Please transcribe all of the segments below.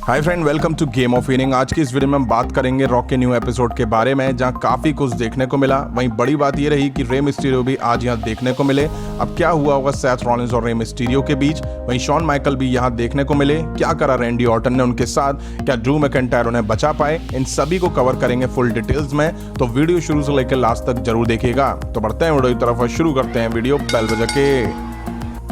Hi friend, welcome to game of winning. आज की इस वीडियो में हम बात करेंगे रॉ के न्यू एपिसोड के बारे में, जहां काफी कुछ देखने को मिला। वहीं बड़ी बात ये रही कि रे मिस्टीरियो भी आज यहां देखने को मिले। अब क्या हुआ होगा सेथ रॉलिंस और रे मिस्टीरियो के बीच। वहीं शॉन माइकल भी यहां देखने को मिले। क्या करा रैंडी ऑर्टन ने उनके साथ, क्या ड्रू मैकिंटायर उन्हें बचा पाए, इन सभी को कवर करेंगे फुल डिटेल्स में। तो वीडियो शुरू से लेकर लास्ट तक जरूर देखिएगा। तो बढ़ते हैं वीडियो की तरफ और शुरू करते हैं वीडियो बेल बजा के।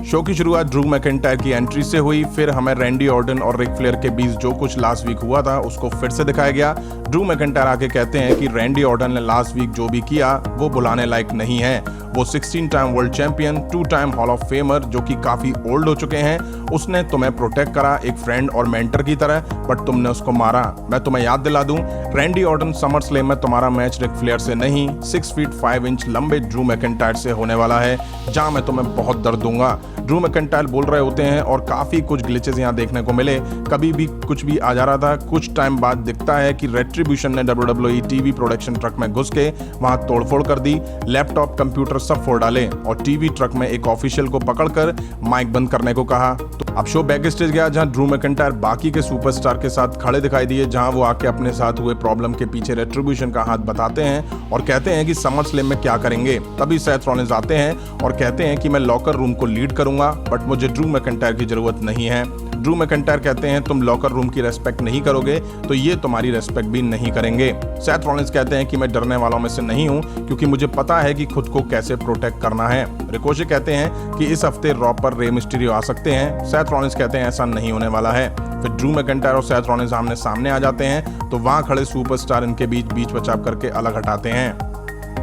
शो की शुरुआत ड्रू मैकिंटायर की एंट्री से हुई। फिर हमें रैंडी ऑर्टन और रिक फ्लेयर के बीच जो कुछ लास्ट वीक हुआ था उसको फिर से दिखाया गया। ड्रू मैकिंटायर आके कहते हैं कि रैंडी ऑर्टन ने लास्ट वीक जो भी किया वो बुलाने लायक नहीं है। वो 16 time world champion, 2 time hall of famer जो कि काफी ओल्ड हो चुके हैं, उसने तुम्हें प्रोटेक्ट करा एक फ्रेंड और मेंटर की तरह, बट तुमने उसको मारा। मैं तुम्हें याद दिला दूं, रैंडी ऑर्टन समर स्लैम में तुम्हारा मैच रिक फ्लेयर से नहीं 6 फीट 5 इंच लंबे ड्रू मैकिंटायर से होने वाला है, जहां मैं तुम्हें बहुत दर्द दूंगा। ड्रू मैकिंटायर बोल रहे होते हैं और काफी कुछ ग्लिचेस यहाँ देखने को मिले। कभी भी कुछ भी आ जा रहा था। कुछ टाइम बाद दिखता है कि रेट्रीब्यूशन ने WWE टीवी प्रोडक्शन ट्रक में घुस के वहां तोड़फोड़ कर दी। लैपटॉप, कंप्यूटर सब फोड़ डाले और टीवी ट्रक में एक ऑफिशियल को पकड़कर माइक बंद करने को कहा। तो अब शो बैक स्टेज गया, जहां ड्रू मैकिंटायर बाकी के सुपरस्टार के साथ खड़े दिखाई दिए, जहां वो आके अपने साथ हुए प्रॉब्लम के पीछे रेट्रीब्यूशन का हाथ बताते हैं और कहते हैं कि समर स्लैम में क्या करेंगे। तभी सेथ रॉलिंस आते हैं और कहते हैं कि मैं लॉकर रूम को लीड करूंगा, बट मुझे ड्रू मैकिंटायर की जरूरत नहीं है। ड्रू मैकिंटायर कहते हैं तुम लॉकर रूम की रेस्पेक्ट नहीं करोगे तो ये तुम्हारी रेस्पेक्ट भी नहीं करेंगे। सेथ रॉलिंस कहते हैं कि मैं डरने वालों में से नहीं हूं, क्योंकि मुझे पता है कि खुद को कैसे प्रोटेक्ट करना है। रिकोशे कहते हैं कि इस हफ्ते रॉ पर रे मिस्टीरियो आ सकते हैं। सेथ रॉलिंस कहते हैं ऐसा नहीं होने वाला है। फिर ड्रू मैकिंटायर और सेथ रॉलिंस आमने सामने आ जाते हैं, तो वहां खड़े सुपरस्टार इनके बीच बचाव करके अलग हटाते हैं।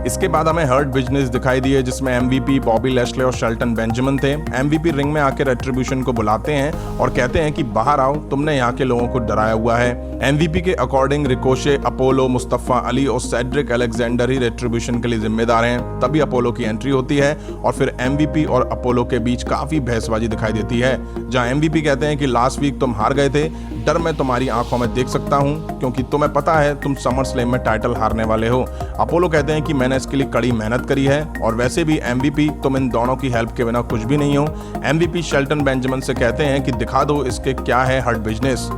इसके बाद हमें हर्ट बिजनेस दिखाई दिए, जिसमें MVP बॉबी लैशले और शेल्टन बेंजामिन थे। MVP रिंग में आके रेट्रीब्यूशन को बुलाते हैं और कहते हैं कि बाहर आओ, तुमने यहाँ के लोगों को डराया हुआ है। MVP के according Ricochet, Apollo, Mustafa Ali और सेड्रिक अलेक्जेंडर ही रेट्रीब्यूशन के लिए जिम्मेदार हैं। तभी अपोलो की एंट्री होती है और फिर MVP और अपोलो के बीच काफी बहसबाजी दिखाई देती है, जहाँ MVP कहते हैं कि लास्ट वीक तुम हार गए थे, डर मैं तुम्हारी आंखों में देख सकता हूं, क्योंकि तुम्हें पता है तुम समर स्लैम में टाइटल हारने वाले हो। अपोलो कहते हैं कि मैंने इसके लिए कड़ी मेहनत करी है और वैसे भी MVP तुम इन दोनों की हेल्प के बिना कुछ भी नहीं हो। MVP शेल्टन बेंजामिन से कहते हैं कि दिखा दो इसके क्या है हर्ट बिजनेस।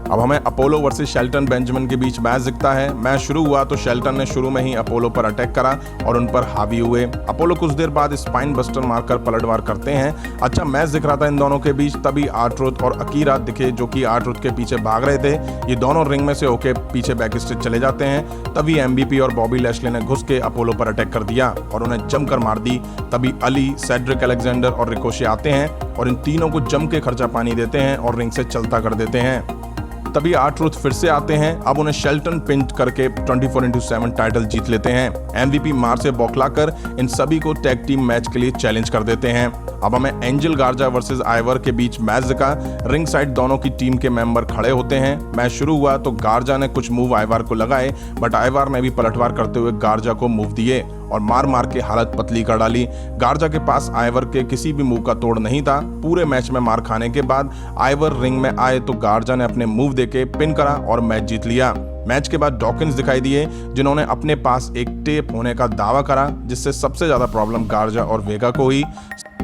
अब हमें अपोलो वर्सेस शेल्टन बेंजामिन के बीच मैच दिखता है। मैच शुरू हुआ तो शेल्टन ने शुरू में ही अपोलो पर अटैक करा और उन पर हावी हुए। अपोलो कुछ देर बाद स्पाइन बस्टर मारकर पलटवार करते हैं। अच्छा मैच दिख रहा था इन दोनों के बीच। तभी आर्ट्रुथ और अकीरा दिखे, जो कि आर्ट्रुथ के पीछे भाग रहे थे। ये दोनों रिंग में से होके पीछे बैक स्टेज चले जाते हैं। तभी MVP और बॉबी लैशले ने घुस के अपोलो पर अटैक कर दिया और उन्हें जमकर मार दी। तभी अली, सेड्रिक अलेक्जेंडर और रिकोशे आते हैं और इन तीनों को जम के खर्चा पानी देते हैं और रिंग से चलता कर देते हैं। तभी आर्ट्रुथ फिर से आते हैं। अब उन्हें शेल्टन पिन करके 24/7 टाइटल जीत लेते हैं। MVP मार से बौखलाकर इन सभी को टैग टीम मैच के लिए चैलेंज कर देते हैं। अब हमें एंजल गार्जा वर्सेस आइवर के बीच मैच दिखा। रिंग साइड दोनों की टीम के मेंबर खड़े होते हैं। मैच शुरू हुआ तो गार्जा ने कुछ मूव आइवर को लगाए, बट आइवर ने भी पलटवार करते हुए गार्जा को मूव दिए और मार मार के हालत पतली कर डाली। गार्जा के पास आइवर के किसी भी मूव का तोड़ नहीं था। पूरे मैच में मार खाने के बाद आइवर रिंग में आए तो गार्जा ने अपने मूव देके पिन करा और मैच जीत लिया। मैच के बाद डॉकिंस दिखाई दिए, जिन्होंने अपने पास एक टेप होने का दावा करा, जिससे सबसे ज्यादा प्रॉब्लम गार्जा और वेगा को हुई।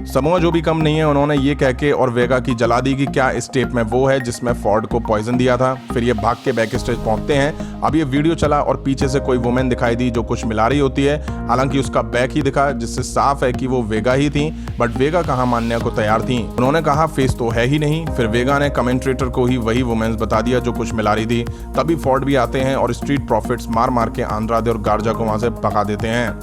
समोआ जो भी कम नहीं है, उन्होंने ये कह के और वेगा की जला दी कि क्या इस टेप में वो है जिसमें फॉर्ड को पॉइजन दिया था। फिर ये भाग के बैक स्टेज पहुंचते हैं। अब ये वीडियो चला और पीछे से कोई वुमेन दिखाई दी जो कुछ मिला रही होती है। हालांकि उसका बैक ही दिखा, जिससे साफ है कि वो वेगा ही थी, बट वेगा कहाँ मानने को तैयार थी। उन्होंने कहा फेस तो है ही नहीं। फिर वेगा ने कमेंट्रेटर को ही वही वुमेन्स बता दिया जो कुछ मिला रही थी। तभी फॉर्ड भी आते हैं और स्ट्रीट प्रॉफिट्स मार मार के आंद्रादे और गार्जा को वहां से भगा देते हैं।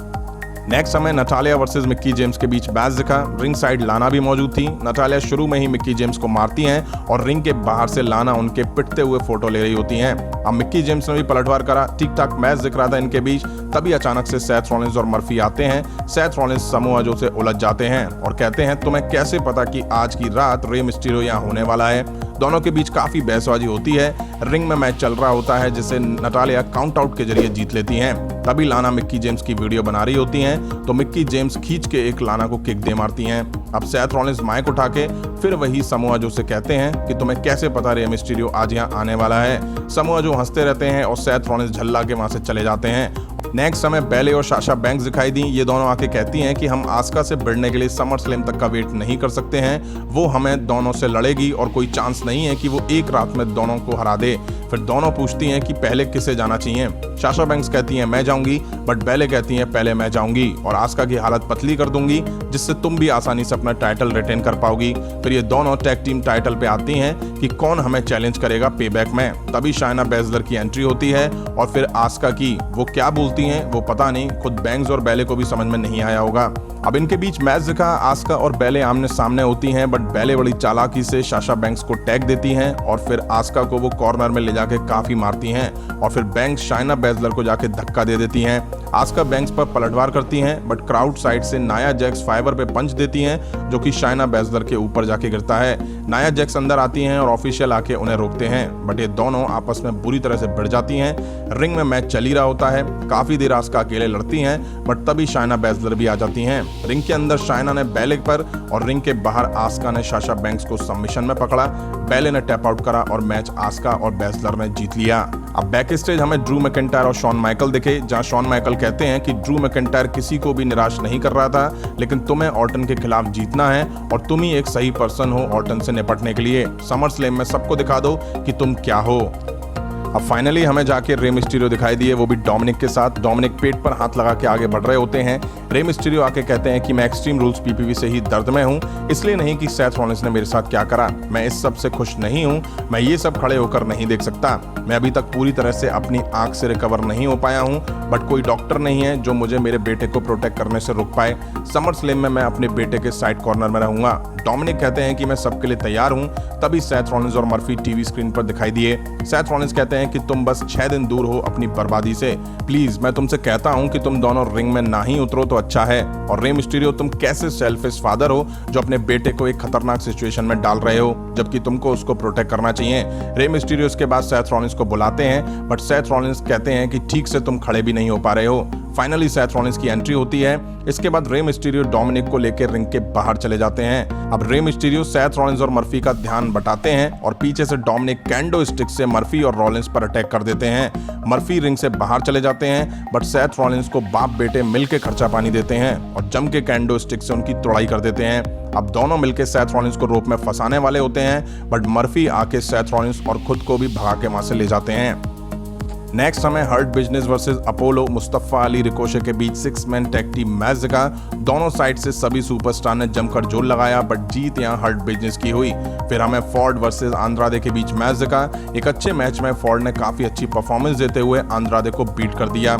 नेक्स्ट हमें नटालिया वर्सेस मिक्की जेम्स के बीच मैच दिखा। रिंग साइड लाना भी मौजूद थी। नटालिया शुरू में ही मिक्की जेम्स को मारती हैं और रिंग के बाहर से लाना उनके पिटते हुए फोटो ले रही होती हैं। अब मिक्की जेम्स ने भी पलटवार करा। ठीक ठाक मैच दिख रहा था इनके बीच। तभी अचानक से सेथ रॉलिंस और मर्फी आते हैं। सेथ रॉलिंस समोआ जो से उलझ जाते हैं और कहते हैं तुम्हें कैसे पता कि आज की रात रे मिस्टीरियो यहाँ होने वाला है। दोनों के बीच काफी बहसबाजी होती है। रिंग में मैच चल रहा होता है, जिसे नटालिया काउंट आउट के जरिए जीत लेती हैं। तभी लाना मिक्की जेम्स की वीडियो बना रही होती हैं, तो मिक्की जेम्स खींच के एक लाना को किक दे मारती हैं। अब सेथ रॉलिंस माइक उठा के फिर वही समोआ जो से कहते हैं कि तुम्हें कैसे पता रे मिस्टीरियो आज यहाँ आने वाला है। समोआ जो हंसते रहते हैं और सेथ रॉलिंस झल्ला के वहां से चले जाते हैं। नेक्स्ट समय बैले और साशा बैंक्स दिखाई दी। ये दोनों आके कहती हैं कि हम आस्का से भिड़ने के लिए समर स्लैम तक का वेट नहीं कर सकते हैं, वो हमें दोनों से लड़ेगी और कोई चांस नहीं है कि वो एक रात में दोनों को हरा दे। फिर दोनों पूछती हैं कि पहले किसे जाना चाहिए। साशा बैंक्स कहती हैं मैं जाऊंगी, बट बैले कहती हैं पहले मैं जाऊंगी और आस्का की हालत पतली कर दूंगी जिससे तुम भी आसानी से अपना टाइटल रिटेन कर पाओगी। फिर ये दोनों टैग टीम टाइटल पे आती हैं कि कौन हमें चैलेंज करेगा पेबैक में। तभी शाइना बैजलर की एंट्री होती है और फिर आस्का की वो क्या बोलती हैं वो पता नहीं, खुद बैंक्स और बैले को भी समझ में नहीं आया होगा। अब इनके बीच मैच दिखा। आस्का और बैले आमने सामने होती हैं, बट बैले बड़ी चालाकी से साशा बैंक्स को टैग देती हैं और फिर आस्का को वो कॉर्नर में ले जाके काफी मारती हैं और फिर बैंक्स शाइना बैजलर को जाके धक्का दे देती हैं। आस्का बैंक्स पर पलटवार करती हैं, बट क्राउड साइड से नाया जैक्स फाइबर पे पंच देती हैं जो कि शाइना बैजलर के ऊपर जाके गिरता है। नाया जैक्स अंदर आती हैं और ऑफिशियल आके उन्हें रोकते हैं, बट ये दोनों आपस में बुरी तरह से भिड़ जाती हैं। रिंग में मैच चल ही रहा होता है, काफी देर आस्का अकेले लड़ती हैं, बट तभी शाइना बैजलर भी आ जाती हैं। रिंग के अंदर शाइना ने बैले पर और रिंग के बाहर आस्का ने साशा बैंक्स को सबमिशन में पकड़ा। बैले ने टैप आउट करा और मैच आस्का और बैजलर ने जीत लिया। अब बैक स्टेज हमें ड्रू मैकिंटायर और शॉन माइकल दिखे, जहां शॉन माइकल कहते हैं कि ड्रू मैकिंटायर किसी को भी निराश नहीं कर रहा था, लेकिन तुम्हें ऑर्टन के खिलाफ जीतना है और तुम ही एक सही पर्सन हो ऑर्टन से निपटने के लिए। समर स्लैम में सबको दिखा दो कि तुम क्या हो। अब फाइनली हमें जाके रे मिस्टीरियो दिखाई दिए, वो भी डोमिनिक के साथ। डोमिनिक पेट पर हाथ लगा के आगे बढ़ रहे होते हैं। रे मिस्टीरियो आके कहते हैं कि मैं एक्सट्रीम रूल्स पीपीवी से ही दर्द में हूँ, इसलिए नहीं कि सेथ रॉलिंस ने मेरे साथ क्या करा। मैं इस सब से खुश नहीं हूँ, मैं ये सब खड़े होकर नहीं देख सकता। मैं अभी तक पूरी तरह से अपनी आंख से रिकवर नहीं हो पाया हूँ, बट कोई डॉक्टर नहीं है जो मुझे मेरे बेटे को प्रोटेक्ट करने से रोक पाए। समर स्लैम में मैं अपने बेटे के साइड कॉर्नर में रहूंगा। डोमिनिक कहते हैं कि मैं सबके लिए तैयार हूँ। तभी सेथ रॉलिंस और मर्फी टीवी स्क्रीन पर दिखाई दिए। सेथ रॉलिंस कहते हैं कि तुम बस 6 दिन दूर हो अपनी बर्बादी से। प्लीज मैं तुमसे कहता हूँ कि तुम दोनों रिंग में ना ही उतरो तो अच्छा है। और रे मिस्टीरियो, तुम कैसे सेल्फिश फादर हो जो अपने बेटे को एक खतरनाक सिचुएशन में डाल रहे हो, जबकि तुमको उसको प्रोटेक्ट करना चाहिए। रे मिस्टीरियो इसके बाद सेथ रॉलिंस को बुलाते हैं, बट सेथ रॉलिंस कहते हैं कि ठीक से तुम खड़े भी नहीं हो पा रहे हो। फाइनली सेथ रॉलिंस की एंट्री होती है। इसके बाद रे मिस्टीरियो डोमिनिक को लेकर रिंग के बाहर चले जाते हैं। अब रे मिस्टीरियो सेथ रॉलिंस और मर्फी का ध्यान बटाते हैं और पीछे से डोमिनिक कैंडो स्टिक से मर्फी और रॉलिंस पर अटैक कर देते हैं। मर्फी रिंग से बाहर चले जाते हैं, बट सेथ रॉलिंस को बाप बेटे मिलकर खर्चा पानी देते हैं और जम के कैंडो स्टिक से उनकी तोड़ाई कर देते हैं। अब दोनों मिलकर सेथ रॉलिंस को रोप में फंसाने वाले होते हैं, बट मर्फी आके सेथ रॉलिंस और खुद को भी भगा के वहां से ले जाते हैं। नेक्स्ट हमें Hurt Business versus Apollo Mustafa Ali Ricochet के बीच 6 मैन टैग टीम मैच दिखा। दोनों साइड से सभी सुपरस्टार ने जमकर जोर लगाया, बट जीत यहां हर्ट बिजनेस की हुई। फिर हमें फोर्ड वर्सेस आंद्रादे के बीच मैच दिखा। एक अच्छे मैच में फोर्ड ने काफी अच्छी परफॉर्मेंस देते हुए आंद्रादे को बीट कर दिया।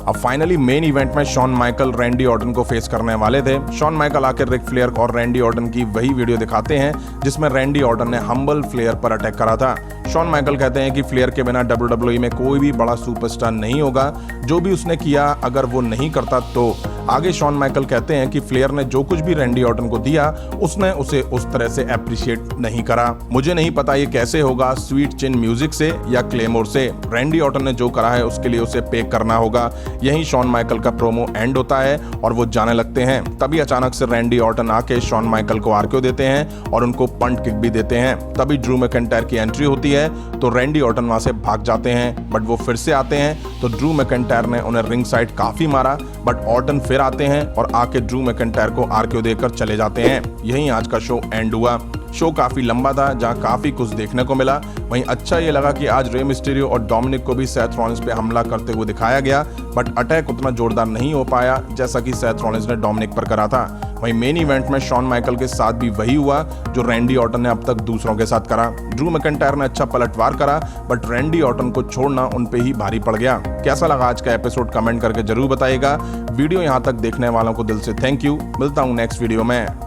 अब फाइनली मेन इवेंट में शॉन माइकल रैंडी ऑर्टन को फेस करने वाले थे। शॉन माइकल आकर रिक फ्लेयर और रैंडी ऑर्टन की वही वीडियो दिखाते हैं जिसमें रैंडी ऑर्टन ने हम्बल फ्लेयर पर अटैक करा था। शॉन माइकल कहते हैं कि फ्लेयर के बिना WWE में कोई भी बड़ा सुपरस्टार नहीं होगा, जो भी उसने किया अगर वो नहीं करता तो। आगे शॉन माइकल कहते हैं कि फ्लेयर ने जो कुछ भी रैंडी ऑर्टन को दिया उसने उसे उस तरह से अप्रिशिएट नहीं करा। मुझे नहीं पता ये कैसे होगा, स्वीट चिन म्यूजिक से या क्लेमोर से। रैंडी ऑर्टन ने जो करा है उसके लिए उसे पे करना होगा। यही शॉन माइकल का प्रोमो एंड होता है और वो जाने लगते हैं। तभी अचानक से रैंडी ऑर्टन आके शॉन माइकल को आरक्यू देते हैं और उनको पंट किक भी देते हैं। तभी ड्रू मैकिंटायर की एंट्री होती है तो रैंडी ऑर्टन वहां से भाग जाते हैं, बट वो फिर से आते हैं तो ड्रू मैकिंटायर ने उन्हें रिंग साइड काफी मारा, बट ऑर्टन फिर आते हैं और आके ड्रू मैकिंटायर को आरक्यू देकर चले जाते हैं। यहीं आज का शो एंड हुआ। शो काफी लंबा था, जहां काफी कुछ देखने को मिला। वहीं अच्छा ये लगा कि आज रे मिस्टीरियो और डोमिनिक को भी सेथ रॉलिंस पे हमला करते हुए दिखाया गया, बट अटैक उतना जोरदार नहीं हो पाया जैसा कि सेथ रॉलिंस ने डोमिनिक पर करा था। वहीं मेन इवेंट में शॉन माइकल के साथ भी वही हुआ जो रैंडी ऑर्टन ने अब तक दूसरों के साथ करा। ड्रू मैकिंटायर ने अच्छा पलटवार करा, बट रैंडी ऑर्टन को छोड़ना उन पे ही भारी पड़ गया। कैसा लगा आज का एपिसोड कमेंट करके जरूर बताइएगा। वीडियो यहाँ तक देखने वालों को दिल से थैंक यू। मिलता हूँ नेक्स्ट वीडियो में।